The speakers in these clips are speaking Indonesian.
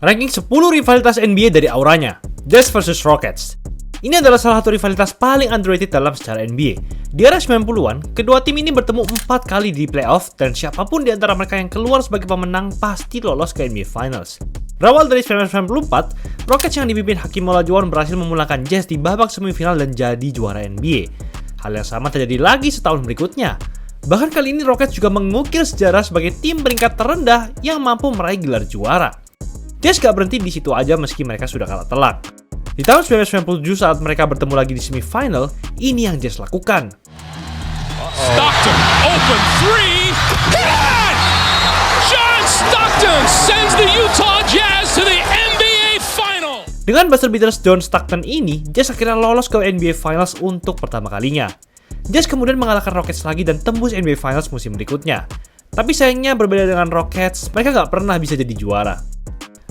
Ranking 10 rivalitas NBA dari auranya, Jazz vs Rockets. Ini adalah salah satu rivalitas paling underrated dalam sejarah NBA. Di era 90-an, kedua tim ini bertemu 4 kali di playoff dan siapapun di antara mereka yang keluar sebagai pemenang pasti lolos ke NBA Finals. Berawal dari 1994, Rockets yang dipimpin Hakeem Olajuwon berhasil memulangkan Jazz di babak semifinal dan jadi juara NBA. Hal yang sama terjadi lagi setahun berikutnya. Bahkan kali ini Rockets juga mengukir sejarah sebagai tim peringkat terendah yang mampu meraih gelar juara. Jazz gak berhenti di situ aja meski mereka sudah kalah telak. Di tahun 1997 saat mereka bertemu lagi di semifinal, ini yang Jazz lakukan. Stockton, open three, hit it! John Stockton sends the Utah Jazz to the NBA Final. Dengan buzzer beaters John Stockton ini, Jazz akhirnya lolos ke NBA Finals untuk pertama kalinya. Jazz kemudian mengalahkan Rockets lagi dan tembus NBA Finals musim berikutnya. Tapi sayangnya berbeda dengan Rockets, mereka gak pernah bisa jadi juara.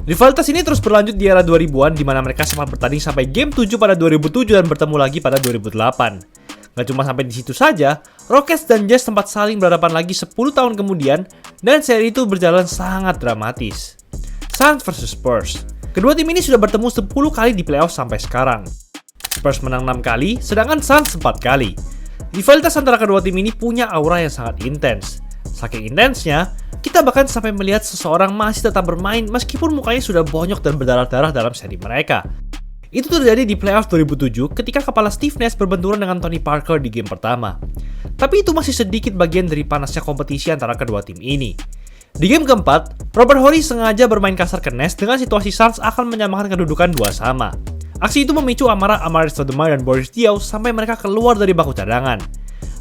Rivalitas ini terus berlanjut di era 2000-an di mana mereka sempat bertanding sampai Game 7 pada 2007 dan bertemu lagi pada 2008. Gak cuma sampai di situ saja, Rockets dan Jazz sempat saling berhadapan lagi 10 tahun kemudian dan seri itu berjalan sangat dramatis. Suns vs Spurs. Kedua tim ini sudah bertemu 10 kali di playoff sampai sekarang. Spurs menang 6 kali, sedangkan Suns 4 kali. Rivalitas antara kedua tim ini punya aura yang sangat intens. Saking intensnya, kita bahkan sampai melihat seseorang masih tetap bermain meskipun mukanya sudah bonyok dan berdarah-darah dalam seri mereka. Itu terjadi di playoff 2007 ketika kepala Steve Nash berbenturan dengan Tony Parker di game pertama. Tapi itu masih sedikit bagian dari panasnya kompetisi antara kedua tim ini. Di game keempat, Robert Horry sengaja bermain kasar ke Nash dengan situasi Suns akan menyamakan kedudukan 2-2. Aksi itu memicu amarah Amar'e Stoudemire dan Boris Diaw sampai mereka keluar dari bangku cadangan.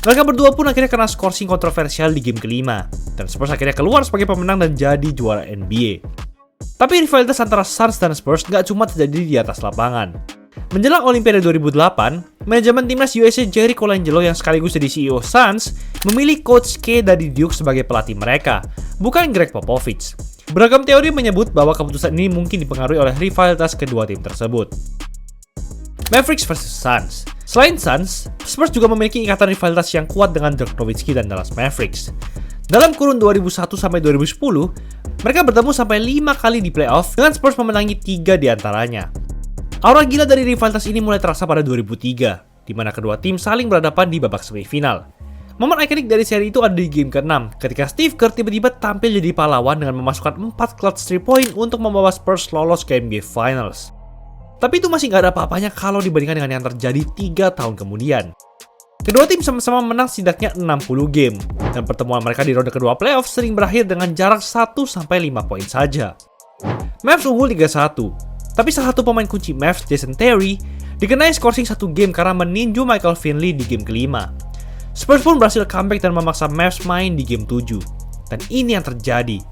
Mereka berdua pun akhirnya kena scoring kontroversial di game kelima, dan Spurs akhirnya keluar sebagai pemenang dan jadi juara NBA. Tapi rivalitas antara Suns dan Spurs gak cuma terjadi di atas lapangan. Menjelang Olimpiade 2008, manajemen timnas USA Jerry Colangelo yang sekaligus jadi CEO Suns memilih Coach K dari Duke sebagai pelatih mereka, bukan Greg Popovich. Beragam teori menyebut bahwa keputusan ini mungkin dipengaruhi oleh rivalitas kedua tim tersebut. Mavericks vs Suns. Selain Suns, Spurs juga memiliki ikatan rivalitas yang kuat dengan Dirk Nowitzki dan Dallas Mavericks. Dalam kurun 2001 sampai 2010, mereka bertemu sampai 5 kali di playoff dengan Spurs memenangi 3 di antaranya. Aura gila dari rivalitas ini mulai terasa pada 2003, di mana kedua tim saling berhadapan di babak semifinal. Momen ikonik dari seri itu ada di game ke-6, ketika Steve Kerr tiba-tiba tampil jadi pahlawan dengan memasukkan 4 clutch 3 point untuk membawa Spurs lolos ke NBA Finals. Tapi itu masih gak ada apa-apanya kalau dibandingkan dengan yang terjadi 3 tahun kemudian. Kedua tim sama-sama menang setidaknya 60 game, dan pertemuan mereka di ronde kedua playoff sering berakhir dengan jarak 1-5 poin saja. Mavs unggul 3-1, tapi salah satu pemain kunci Mavs, Jason Terry, dikenai scoring 1 game karena meninju Michael Finley di game kelima. Spurs pun berhasil comeback dan memaksa Mavs main di game 7, dan ini yang terjadi.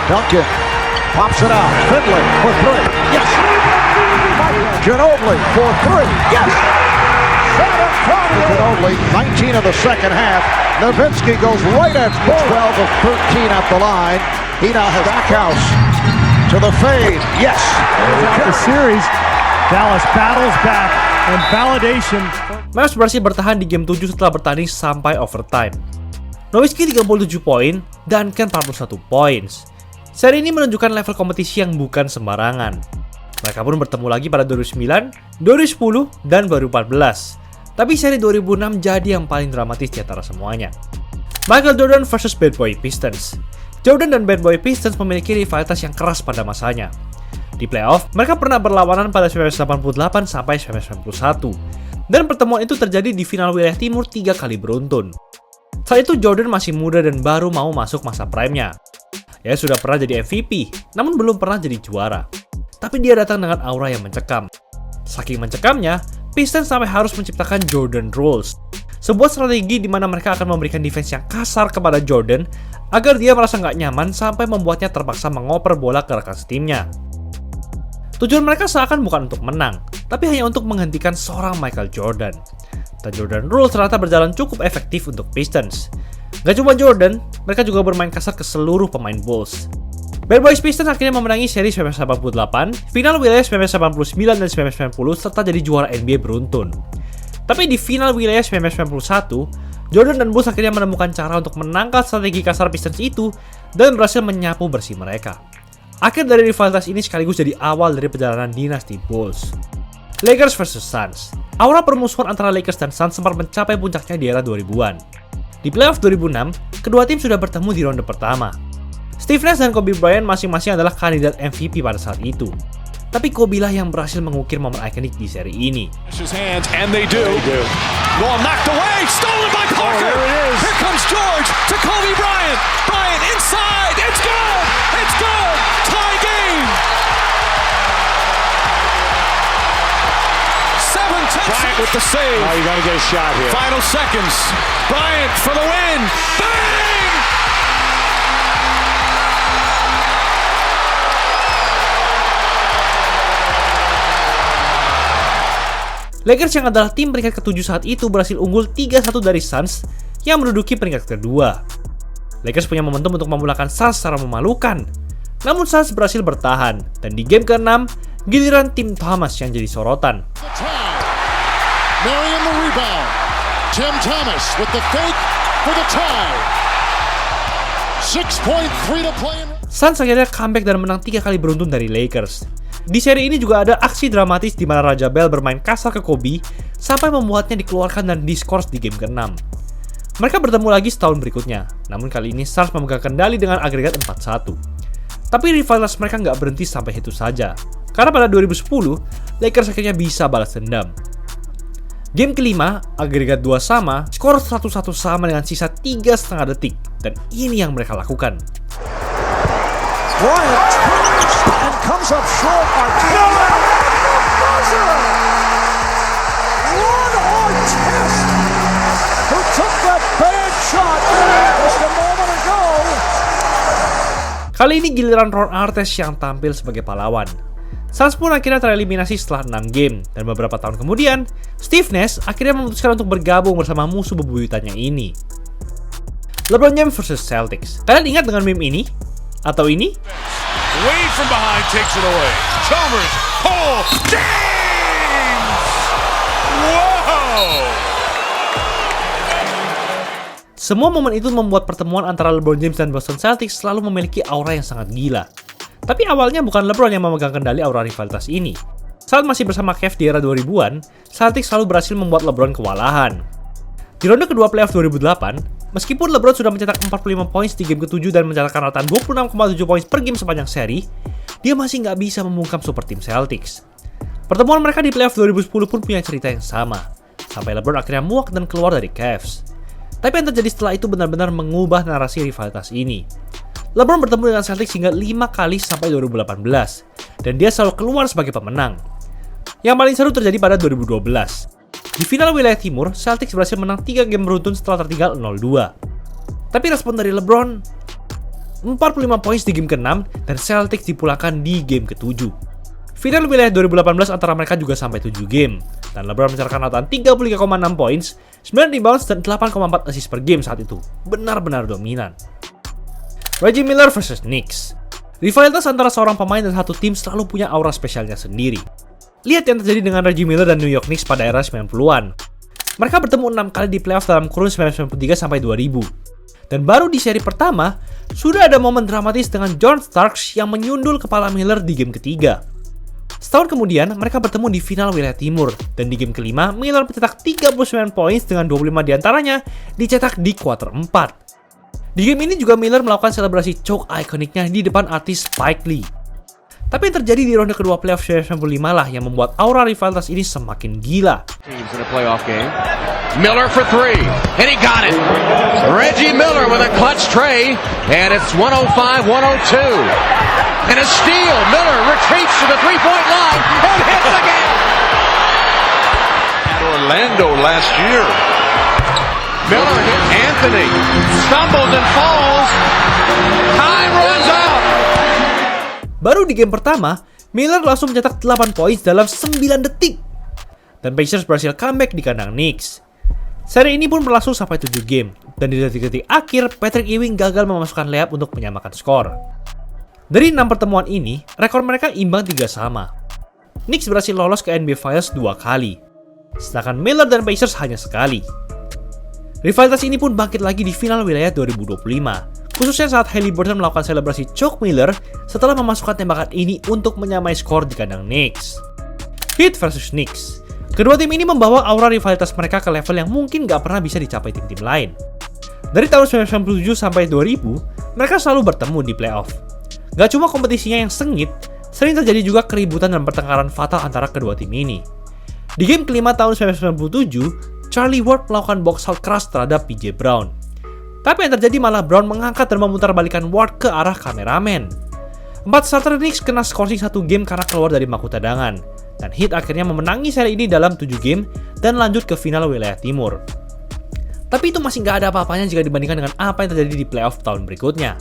Duncan pops it out, Finley for 3, yes! Ginobili for 3, yes! Ginobili, 19 of the second half. Nowitzki goes right at 12 of 13 at the line. He now has Stackhouse to the fade, yes! The series, Dallas battles back and validation. Mavs berhasil bertahan di game 7 setelah bertanding sampai overtime. Nowitzki 37 poin, Duncan 41 points. Seri ini menunjukkan level kompetisi yang bukan sembarangan. Mereka pun bertemu lagi pada 2009, 2010, dan 2014. Tapi seri 2006 jadi yang paling dramatis di antara semuanya. Michael Jordan vs Bad Boy Pistons. Jordan dan Bad Boy Pistons memiliki rivalitas yang keras pada masanya. Di playoff, mereka pernah berlawanan pada 1988 sampai 1991. Dan pertemuan itu terjadi di final wilayah timur 3 kali beruntun. Saat itu Jordan masih muda dan baru mau masuk masa prime-nya. Dia sudah pernah jadi MVP, namun belum pernah jadi juara. Tapi dia datang dengan aura yang mencekam. Saking mencekamnya, Pistons sampai harus menciptakan Jordan Rules, sebuah strategi di mana mereka akan memberikan defense yang kasar kepada Jordan agar dia merasa nggak nyaman sampai membuatnya terpaksa mengoper bola ke rekan setimnya. Tujuan mereka seakan bukan untuk menang, tapi hanya untuk menghentikan seorang Michael Jordan. Dan Jordan Rules ternyata berjalan cukup efektif untuk Pistons. Gak cuma Jordan, mereka juga bermain kasar ke seluruh pemain Bulls. Bad Boys Pistons akhirnya memenangi seri 1988, final wilayah 1989 dan 1990 serta jadi juara NBA beruntun. Tapi di final wilayah 1991, Jordan dan Bulls akhirnya menemukan cara untuk menangkal strategi kasar Pistons itu dan berhasil menyapu bersih mereka. Akhir dari rivalitas ini sekaligus jadi awal dari perjalanan dinasti Bulls. Lakers vs Suns. Aura permusuhan antara Lakers dan Suns sempat mencapai puncaknya di era 2000-an. Di playoff 2006, kedua tim sudah bertemu di ronde pertama. Steve Nash dan Kobe Bryant masing-masing adalah kandidat MVP pada saat itu. Tapi Kobe lah yang berhasil mengukir momen ikonik di seri ini. Ball knocked away, stolen by Parker. Oh, there it is. Here comes George to Kobe Bryant. Bryant inside. It's good. It's good. Tie game. 7 takes Bryant with the save. Oh, you got to get a shot here. Final seconds. Bryant for the win. Bang! Lakers yang adalah tim peringkat ke-7 saat itu berhasil unggul 3-1 dari Suns yang menduduki peringkat kedua. Lakers punya momentum untuk memulangkan Suns secara memalukan. Namun Suns berhasil bertahan, dan di game ke-6, giliran tim Thomas yang jadi sorotan. Marion the rebound. Tim Thomas with the fake for the tie. 6.3 to play. Suns akhirnya comeback dan menang 3 kali beruntun dari Lakers. Di seri ini juga ada aksi dramatis di mana Raja Bell bermain kasar ke Kobe sampai membuatnya dikeluarkan dan diskors di game ke-6. Mereka bertemu lagi setahun berikutnya, namun kali ini Suns memegang kendali dengan agregat 4-1. Tapi rivalitas mereka nggak berhenti sampai itu saja, karena pada 2010, Lakers akhirnya bisa balas dendam. Game kelima, agregat 2 sama, skor 1-1 sama dengan sisa 3,5 detik, dan ini yang mereka lakukan. Bryant turns and comes up short. Ron Artest, who took that bad shot just a moment ago. Kali ini giliran Ron Artest yang tampil sebagai pahlawan. Suns pun akhirnya tereliminasi setelah 6 game, dan beberapa tahun kemudian, Steve Nash akhirnya memutuskan untuk bergabung bersama musuh bebuyutannya ini. LeBron James vs Celtics. Kalian ingat dengan meme ini? Atau ini? Wade from behind takes it away. Chalmers, pull, James! Wow! Semua momen itu membuat pertemuan antara LeBron James dan Boston Celtics selalu memiliki aura yang sangat gila. Tapi awalnya bukan LeBron yang memegang kendali aura rivalitas ini. Saat masih bersama Cavs di era 2000-an, Celtics selalu berhasil membuat LeBron kewalahan. Di ronde kedua playoff 2008, meskipun LeBron sudah mencetak 45 poin di game ke-7 dan mencatatkan rata 26,7 poin per game sepanjang seri, dia masih nggak bisa membungkam super tim Celtics. Pertemuan mereka di playoff 2010 pun punya cerita yang sama, sampai LeBron akhirnya muak dan keluar dari Cavs. Tapi yang terjadi setelah itu benar-benar mengubah narasi rivalitas ini. LeBron bertemu dengan Celtics hingga 5 kali sampai 2018, dan dia selalu keluar sebagai pemenang. Yang paling seru terjadi pada 2012. Di final wilayah timur, Celtics berhasil menang 3 game beruntun setelah tertinggal 0-2. Tapi respon dari LeBron, 45 poin di game ke-6 dan Celtics dipulangkan di game ke-7. Final wilayah 2018 antara mereka juga sampai 7 game, dan LeBron mencatatkan rata 33,6 poin, 9 rebounds dan 8,4 assist per game saat itu. Benar-benar dominan. Reggie Miller vs Knicks. Rivalitas antara seorang pemain dan satu tim selalu punya aura spesialnya sendiri. Lihat yang terjadi dengan Reggie Miller dan New York Knicks pada era 90-an. Mereka bertemu 6 kali di playoff dalam kurun 1993 sampai 2000. Dan baru di seri pertama, sudah ada momen dramatis dengan John Starks yang menyundul kepala Miller di game ketiga. Setahun kemudian, mereka bertemu di final wilayah timur. Dan di game kelima, Miller mencetak 39 poin dengan 25 diantaranya dicetak di kuarter 4. Di game ini juga Miller melakukan selebrasi choke ikoniknya di depan artis Spike Lee. Tapi yang terjadi di ronde kedua playoff 1995 lah yang membuat aura rivalitas ini semakin gila. Miller for 3, and he got it. Reggie Miller with a clutch tray, and it's 105-102. And a steal. Miller retreats to the three-point line and hits again. At Orlando last year. Miller hits Anthony, stumbles and falls. Time runs out. Baru di game pertama, Miller langsung mencetak 8 poin dalam 9 detik. Dan Pacers berhasil comeback di kandang Knicks. Seri ini pun berlangsung sampai 7 game, dan di detik-detik akhir, Patrick Ewing gagal memasukkan layup untuk menyamakan skor. Dari 6 pertemuan ini, rekor mereka imbang 3 sama. Knicks berhasil lolos ke NBA Finals 2 kali, sedangkan Miller dan Pacers hanya sekali. Rivalitas ini pun bangkit lagi di final wilayah 2025, khususnya saat Haliburton melakukan selebrasi choke Miller setelah memasukkan tembakan ini untuk menyamai skor di kandang Knicks. Heat versus Knicks. Kedua tim ini membawa aura rivalitas mereka ke level yang mungkin gak pernah bisa dicapai tim-tim lain. Dari tahun 1997 sampai 2000, mereka selalu bertemu di playoff. Gak cuma kompetisinya yang sengit, sering terjadi juga keributan dan pertengkaran fatal antara kedua tim ini. Di game kelima tahun 1997, Charlie Ward melakukan box out keras terhadap PJ Brown. Tapi yang terjadi malah Brown mengangkat dan memutarbalikkan Ward ke arah kameramen. 4 starter Knicks kena skorsing 1 game karena keluar dari bangku cadangan, dan Heat akhirnya memenangi seri ini dalam 7 game dan lanjut ke final wilayah timur. Tapi itu masih nggak ada apa-apanya jika dibandingkan dengan apa yang terjadi di playoff tahun berikutnya.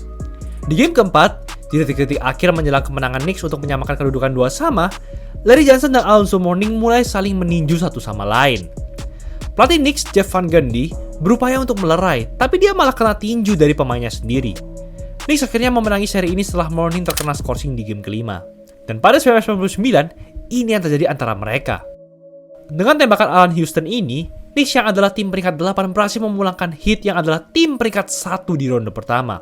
Di game keempat, di detik-detik akhir menjelang kemenangan Knicks untuk menyamakan kedudukan 2 sama, Larry Johnson dan Alonzo Mourning mulai saling meninju satu sama lain. Pelatih Knicks, Jeff Van Gundy, berupaya untuk melerai, tapi dia malah kena tinju dari pemainnya sendiri. Knicks akhirnya memenangi seri ini setelah Mourning terkena skorsing di game kelima. Dan pada 1999, ini yang terjadi antara mereka. Dengan tembakan Allan Houston ini, Knicks yang adalah tim peringkat 8 berhasil memulangkan Heat yang adalah tim peringkat 1 di ronde pertama.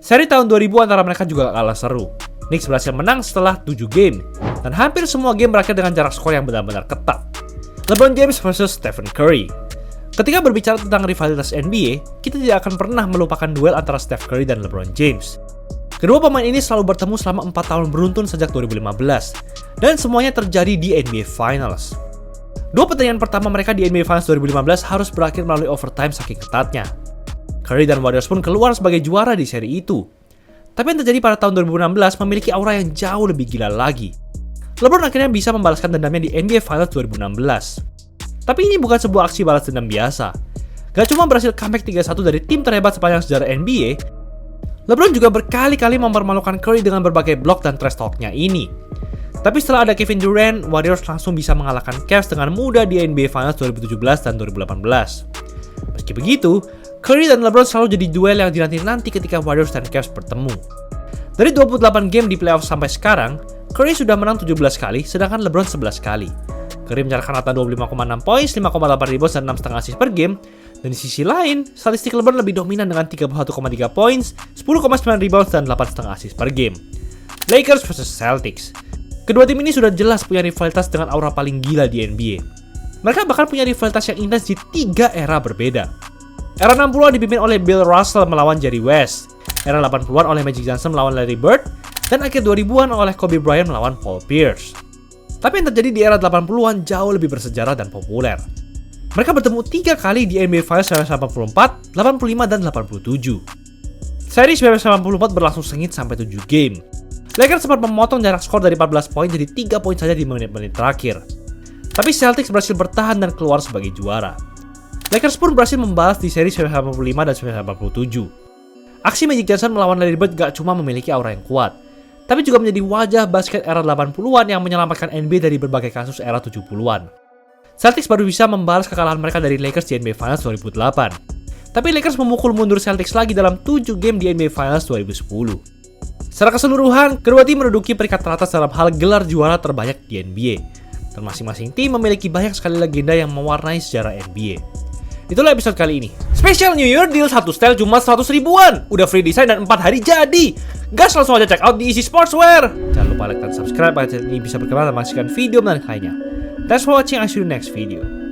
Seri tahun 2000 antara mereka juga kalah seru. Knicks berhasil menang setelah 7 game, dan hampir semua game berakhir dengan jarak skor yang benar-benar ketat. LeBron James versus Stephen Curry. Ketika berbicara tentang rivalitas NBA, kita tidak akan pernah melupakan duel antara Steph Curry dan LeBron James. Kedua pemain ini selalu bertemu selama 4 tahun beruntun sejak 2015, dan semuanya terjadi di NBA Finals. Dua pertandingan pertama mereka di NBA Finals 2015 harus berakhir melalui overtime saking ketatnya. Curry dan Warriors pun keluar sebagai juara di seri itu. Tapi yang terjadi pada tahun 2016 memiliki aura yang jauh lebih gila lagi. LeBron akhirnya bisa membalaskan dendamnya di NBA Finals 2016. Tapi ini bukan sebuah aksi balas dendam biasa. Gak cuma berhasil comeback 3-1 dari tim terhebat sepanjang sejarah NBA, LeBron juga berkali-kali mempermalukan Curry dengan berbagai blok dan trash talk-nya ini. Tapi setelah ada Kevin Durant, Warriors langsung bisa mengalahkan Cavs dengan mudah di NBA Finals 2017 dan 2018. Meski begitu, Curry dan LeBron selalu jadi duel yang dinanti-nanti ketika Warriors dan Cavs bertemu. Dari 28 game di playoff sampai sekarang, Curry sudah menang 17 kali, sedangkan LeBron 11 kali. Curry mencatatkan rata 25,6 poin, 5,8 rebounds, dan 6,5 assist per game. Dan di sisi lain, statistik LeBron lebih dominan dengan 31,3 poin, 10,9 rebounds, dan 8,5 assist per game. Lakers vs Celtics. Kedua tim ini sudah jelas punya rivalitas dengan aura paling gila di NBA. Mereka bahkan punya rivalitas yang intens di 3 era berbeda. Era 60-an dipimpin oleh Bill Russell melawan Jerry West, era 80-an oleh Magic Johnson melawan Larry Bird, dan akhir 2000-an oleh Kobe Bryant melawan Paul Pierce. Tapi yang terjadi di era 80-an jauh lebih bersejarah dan populer. Mereka bertemu 3 kali di NBA Finals 1984, 85, dan 87. Seri 1984 berlangsung sengit sampai 7 game. Lakers sempat memotong jarak skor dari 14 poin jadi 3 poin saja di menit-menit terakhir. Tapi Celtics berhasil bertahan dan keluar sebagai juara. Lakers pun berhasil membalas di seri 1985 dan 1987. Aksi Magic Johnson melawan Larry Bird gak cuma memiliki aura yang kuat, tapi juga menjadi wajah basket era 80-an yang menyelamatkan NBA dari berbagai kasus era 70-an. Celtics baru bisa membalas kekalahan mereka dari Lakers di NBA Finals 2008. Tapi Lakers memukul mundur Celtics lagi dalam 7 game di NBA Finals 2010. Secara keseluruhan, kedua tim menduduki peringkat teratas dalam hal gelar juara terbanyak di NBA. Dan masing-masing tim memiliki banyak sekali legenda yang mewarnai sejarah NBA. Itulah episode kali ini. Special New Year deal 1 style cuma 100 ribuan. Udah free design dan 4 hari jadi. Gas, langsung aja check out di Easy Sportswear. Jangan lupa like dan subscribe agar channel ini bisa berkembang dan menghasilkan video menarik lainnya. Thanks for watching, I'll see you next video.